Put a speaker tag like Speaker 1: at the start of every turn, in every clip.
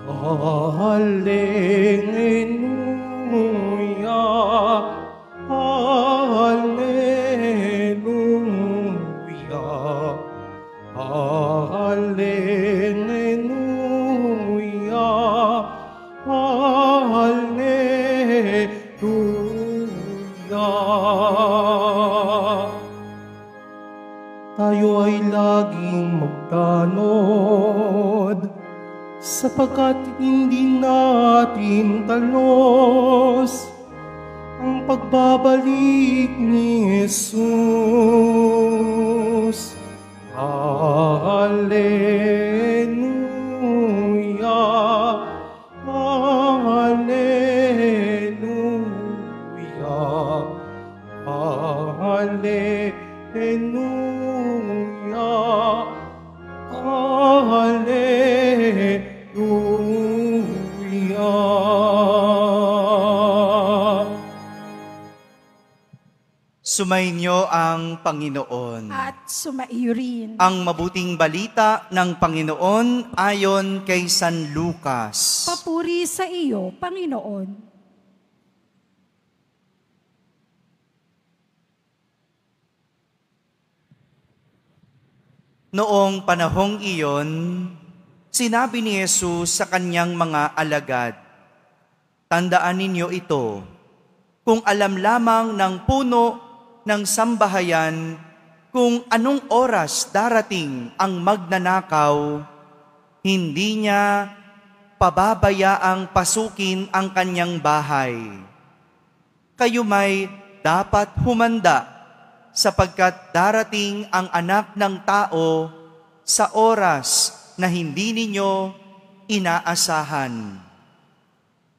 Speaker 1: Hallelujah, Hallelujah, Hallelujah, Hallelujah. Tayo ay laging magtanod, sapagkat hindi natin talos ang pagbabalik ni Jesus. Hallelujah, Hallelujah, Hallelujah, Hallelujah.
Speaker 2: Sumainyo ang Panginoon.
Speaker 3: At sumaiyo rin.
Speaker 2: Ang mabuting balita ng Panginoon ayon kay San Lucas.
Speaker 3: Papuri sa iyo, Panginoon.
Speaker 2: Noong panahong iyon, sinabi ni Jesus sa kanyang mga alagad, "Tandaan ninyo ito, kung alam lamang ng puno ng sambahayan kung anong oras darating ang magnanakaw, hindi niya pababayaang pasukin ang kanyang bahay. Kayo may dapat humanda sapagkat darating ang Anak ng Tao sa oras na hindi ninyo inaasahan."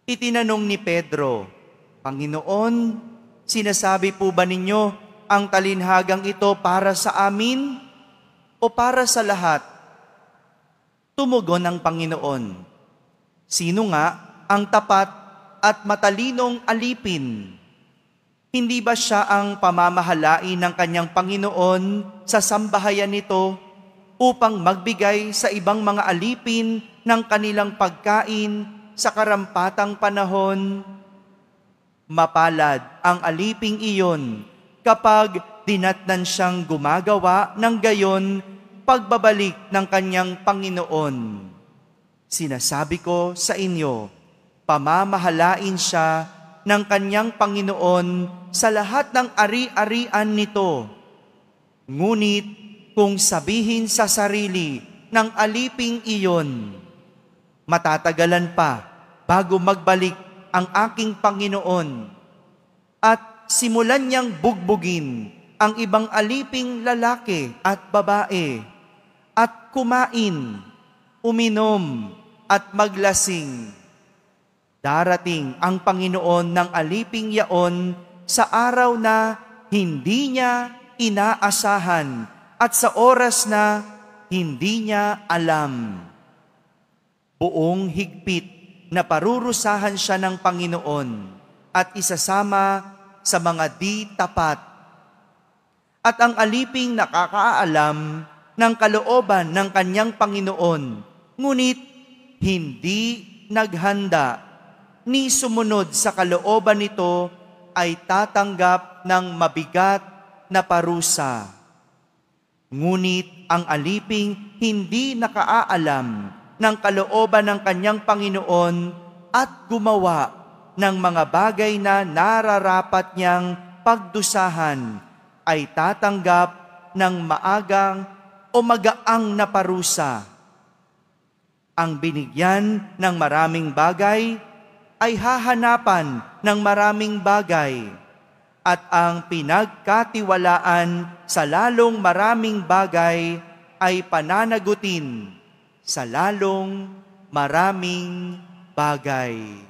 Speaker 2: Itinanong ni Pedro, "Panginoon, sinasabi po ba ninyo ang talinhagang ito para sa amin o para sa lahat?" Tumugon ang Panginoon, "Sino nga ang tapat at matalinong alipin? Hindi ba siya ang pamamahalain ng kanyang Panginoon sa sambahayan nito upang magbigay sa ibang mga alipin ng kanilang pagkain sa karampatang panahon? Mapalad ang aliping iyon kapag dinatnan siyang gumagawa ng gayon pagbabalik ng kanyang Panginoon. Sinasabi ko sa inyo, pamamahalain siya ng kanyang Panginoon sa lahat ng ari-arian nito. Ngunit kung sabihin sa sarili ng aliping iyon, matatagalan pa bago magbalik ang aking Panginoon, at simulan niyang bugbugin ang ibang aliping lalaki at babae, at kumain, uminom, at maglasing, darating ang Panginoon ng aliping yaon sa araw na hindi niya inaasahan at sa oras na hindi niya alam. Buong higpit na parurusahan siya ng Panginoon at isasama sa mga di tapat. At ang aliping nakakaalam ng kalooban ng kanyang Panginoon, ngunit hindi naghanda ni sumunod sa kalooban nito, ay tatanggap ng mabigat na parusa. Ngunit ang aliping hindi nakaalam ng kalooban ng kanyang Panginoon at gumawa ng mga bagay na nararapat niyang pagdusahan, ay tatanggap ng maagang o magaang na parusa. Ang binigyan ng maraming bagay ay hahanapan ng maraming bagay, at ang pinagkatiwalaan sa lalong maraming bagay ay pananagutin sa lalong maraming bagay.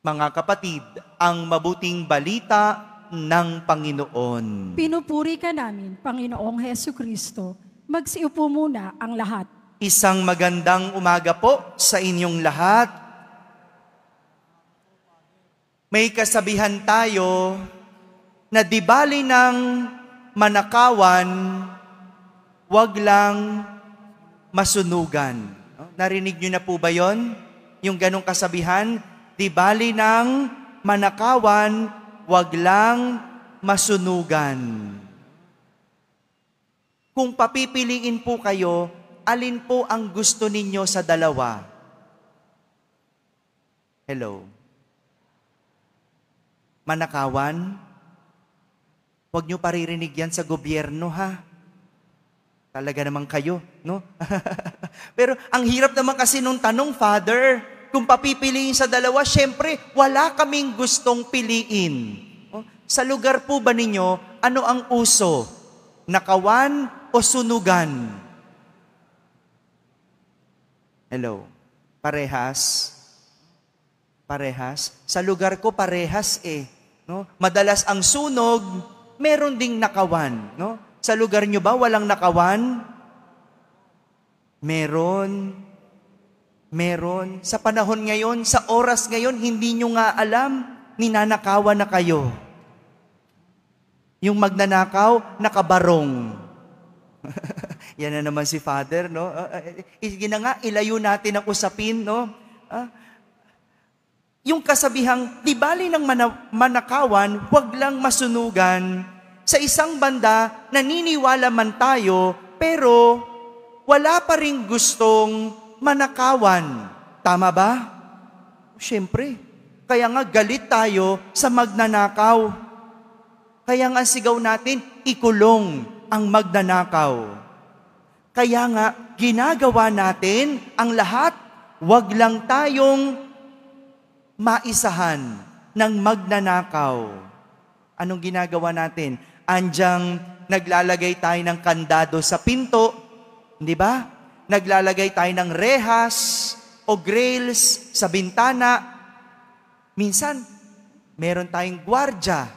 Speaker 2: Mga kapatid, ang mabuting balita ng Panginoon.
Speaker 3: Pinupuri ka namin, Panginoong Hesukristo. Magsiupo muna ang lahat.
Speaker 2: Isang magandang umaga po sa inyong lahat. May kasabihan tayo na di bali ng manakawan, wag lang masunugan. No? Narinig nyo na po ba yon? Yung ganong kasabihan, di bali ng manakawan, wag lang masunugan. Kung papipiliin po kayo, alin po ang gusto ninyo sa dalawa? Hello? Manakawan? Huwag nyo paririnig yan sa gobyerno, ha? Talaga naman kayo, no? Pero ang hirap naman kasi nung tanong, Father, kung papipiliin sa dalawa, syempre, wala kaming gustong piliin. Oh, sa lugar po ba ninyo, ano ang uso? Nakawan o sunugan? Hello? Parehas? Parehas? Sa lugar ko, parehas eh. No? Madalas ang sunog, meron ding nakawan. No? Sa lugar nyo ba, walang nakawan? Meron. Meron. Sa panahon ngayon, sa oras ngayon, hindi nyo nga alam, ninanakawan na kayo. Yung magnanakaw, nakabarong. Yan na naman si Father, no? Sige na nga, ilayo natin ang usapin, no? Yung kasabihang, di bali ng manakawan, huwag lang masunugan. Sa isang banda, naniniwala man tayo, pero wala pa rin gustong manakawan. Tama ba? Siyempre. Kaya nga galit tayo sa magnanakaw. Kaya nga sigaw natin, ikulong ang magnanakaw. Kaya nga ginagawa natin ang lahat, wag lang tayong maisahan ng magnanakaw. Anong ginagawa natin? Andyang naglalagay tayo ng kandado sa pinto, di ba? Naglalagay tayo ng rehas o grills sa bintana. Minsan, meron tayong gwardya.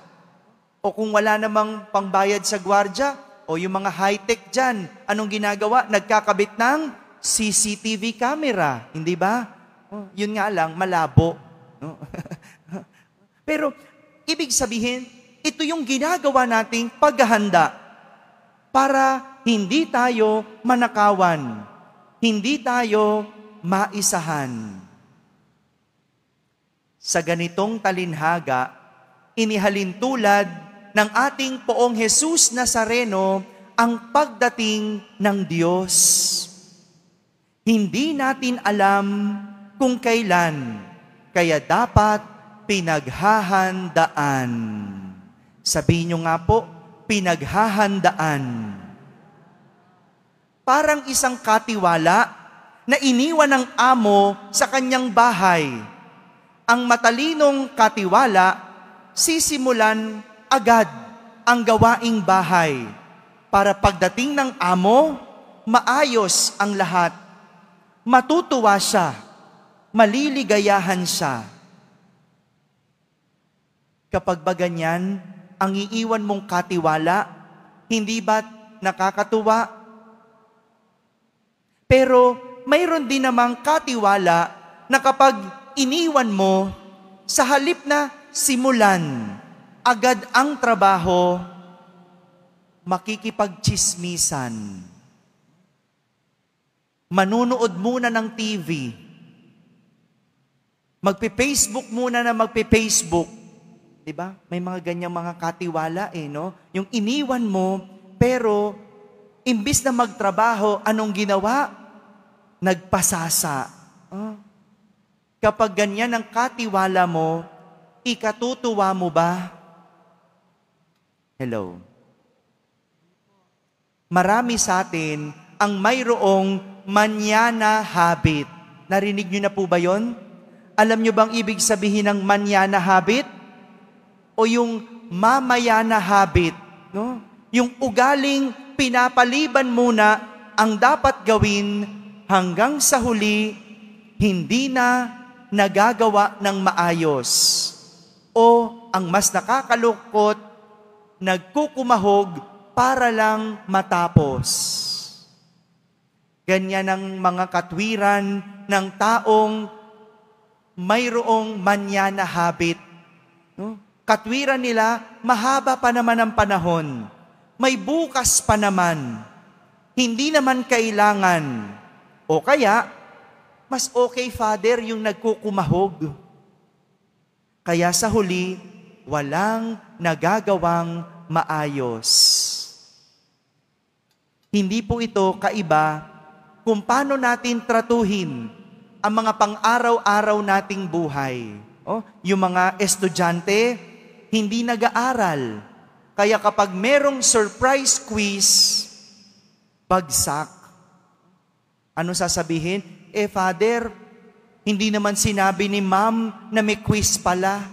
Speaker 2: O kung wala namang pangbayad sa gwardya, o yung mga high-tech dyan, anong ginagawa? Nagkakabit ng CCTV camera, hindi ba? Oh, yun nga lang, malabo. No? Pero, ibig sabihin, ito yung ginagawa nating paghahanda para hindi tayo manakawan, hindi tayo maisahan. Sa ganitong talinhaga, inihalin tulad ng ating Poong Jesus Nazareno ang pagdating ng Diyos. Hindi natin alam kung kailan, kaya dapat pinaghahandaan. Sabihin nyo nga po, pinaghahandaan. Parang isang katiwala na iniwan ng amo sa kanyang bahay. Ang matalinong katiwala, sisimulan agad ang gawaing bahay para pagdating ng amo, maayos ang lahat. Matutuwa siya, maliligayahan siya. Kapag ba ganyan, ang iiwan mong katiwala, hindi ba nakakatuwa? Pero mayroon din namang katiwala na kapag iniwan mo, sa halip na simulan agad ang trabaho, makikipagtsismisan. Manunood muna ng TV. Magpe-Facebook muna na magpe-Facebook. Diba? May mga ganyang mga katiwala no? Yung iniwan mo, pero imbis na magtrabaho, anong ginawa? Nagpasasa. Kapag ganyan ang katiwala mo, ikatutuwa mo ba? Hello? Marami sa atin ang mayroong manana habit. Narinig nyo na po ba yon? Alam nyo bang ibig sabihin ng manana habit? O yung mamaya na habit, no? Yung ugaling pinapaliban muna ang dapat gawin hanggang sa huli, hindi na nagagawa ng maayos. O ang mas nakakalungkot, nagkukumahog para lang matapos. Ganyan ang mga katwiran ng taong mayroong manyana habit. No? Katwiran nila, mahaba pa naman ang panahon. May bukas pa naman. Hindi naman kailangan. O kaya, mas okay, Father, yung nagkukumahog. Kaya sa huli, walang nagagawang maayos. Hindi po ito kaiba kung paano natin tratuhin ang mga pang-araw-araw nating buhay. Yung mga estudyante, hindi nag-aaral. Kaya kapag merong surprise quiz, bagsak. Ano sasabihin? Father, hindi naman sinabi ni ma'am na may quiz pala.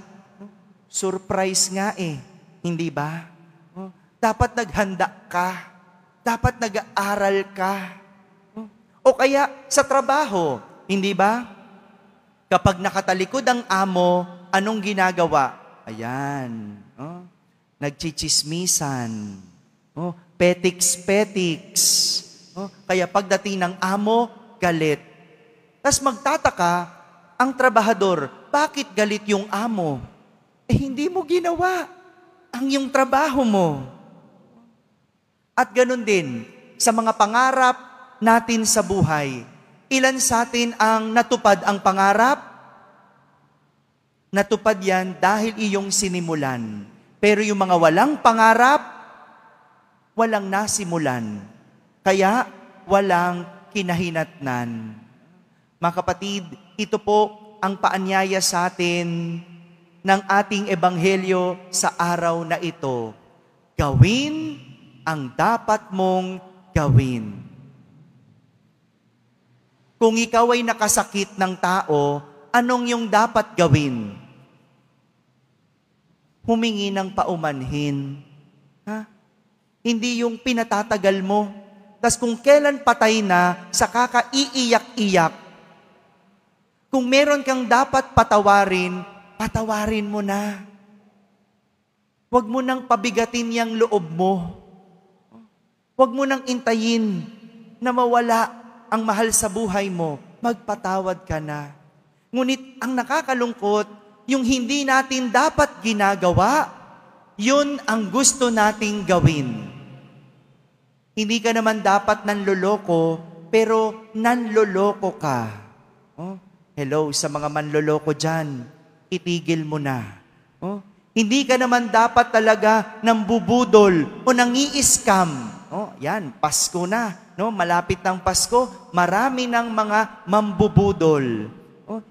Speaker 2: Surprise nga hindi ba? Dapat naghanda ka. Dapat nag-aaral ka. O kaya sa trabaho, hindi ba? Kapag nakatalikod ang amo, anong ginagawa? Ayan. Nagchichismisan. Petiks-petiks. Kaya pagdating ng amo, galit. Tas magtataka ang trabahador, bakit galit yung amo? Hindi mo ginawa ang iyong trabaho mo. At ganun din, sa mga pangarap natin sa buhay, ilan sa atin ang natupad ang pangarap? Natupad yan dahil iyong sinimulan. Pero yung mga walang pangarap, walang nasimulan. Kaya walang kinahinatnan. Mga kapatid, ito po ang paanyaya sa atin ng ating ebanghelyo sa araw na ito. Gawin ang dapat mong gawin. Kung ikaw ay nakasakit ng tao, anong yung dapat gawin? Humingi ng paumanhin. Hindi yung pinatatagal mo. Tas kung kailan patay na, saka ka iiyak-iyak. Kung meron kang dapat patawarin, patawarin mo na. Huwag mo nang pabigatin yung loob mo. Huwag mo nang intayin na mawala ang mahal sa buhay mo. Magpatawad ka na. Ngunit ang nakakalungkot, yung hindi natin dapat ginagawa, yun ang gusto nating gawin. Hindi ka naman dapat nanloloko, pero nanloloko ka. Hello, sa mga manloloko dyan, itigil mo na. Hindi ka naman dapat talaga nambubudol o nangi-scam. Yan, Pasko na. Malapit ng Pasko, marami ng mga mambubudol.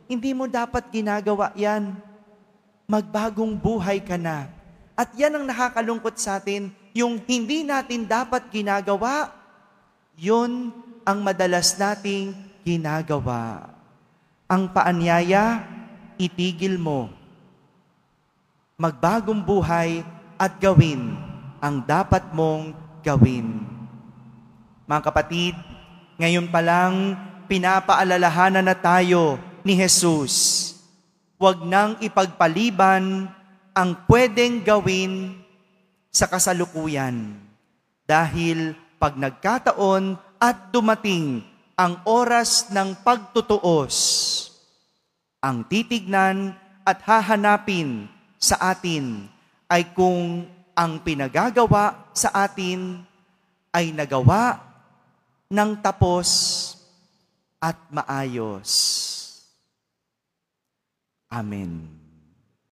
Speaker 2: Hindi mo dapat ginagawa yan. Magbagong buhay ka na. At yan ang nakakalungkot sa atin, yung hindi natin dapat ginagawa, yun ang madalas nating ginagawa. Ang paanyaya, itigil mo. Magbagong buhay at gawin ang dapat mong gawin. Mga kapatid, ngayon pa lang, pinapaalalahanan na tayo ni Jesus. Huwag nang ipagpaliban ang pwedeng gawin sa kasalukuyan. Dahil pag nagkataon at dumating ang oras ng pagtutuos, ang titignan at hahanapin sa atin ay kung ang pinagagawa sa atin ay nagawa ng tapos at maayos. Amen.